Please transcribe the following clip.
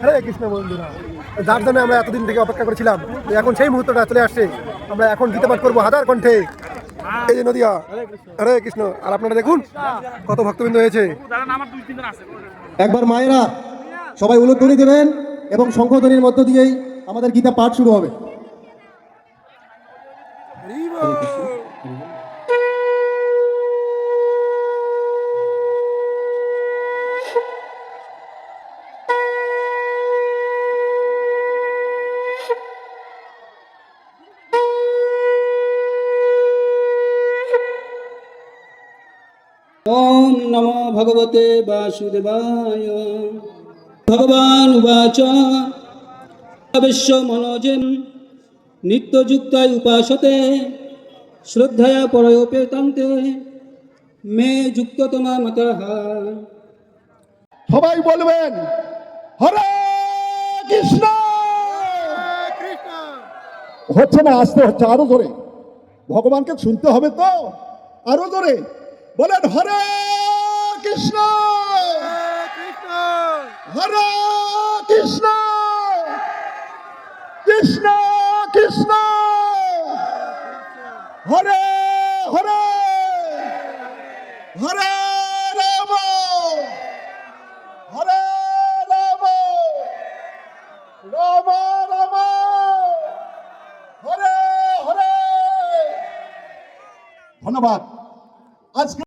হরে কৃষ্ণ বন্ধুরা, যার জন্য আমরা এতদিন থেকে অপেক্ষা করেছিলাম, এখন সেই মুহূর্তটা চলে আসছে। আমরা এখন গীতা পাঠ করবো হাজার কণ্ঠে। এই যে নদিয়া, হরে কৃষ্ণ। আর আপনারা দেখুন কত ভক্তবৃন্দ হয়েছে। একবার মায়েরা সবাই উলুধ্বনি দেবেন এবং শঙ্খধ্বনির মধ্য দিয়েই আমাদের গীতা পাঠ শুরু হবে। ओम नमो भगवते वासुदेवाय। भगवान उवाच विश्व मनोजम नित्ययुक्ताय उपासते श्रद्धया परयोपेतान्ते मे युक्ततमा मतः। সবাই বলবেন হরে কৃষ্ণ। হচ্ছে না, আসতে হচ্ছে আরো জোরে। ভগবানকে শুনতে হবে তো, আরো জোরে বলেন হরে কৃষ্ণ হরে কৃষ্ণ কৃষ্ণ কৃষ্ণ হরে হরে হরে রাম হরে রাম রাম রাম হরে হরে। ধন্যবাদ। আজকে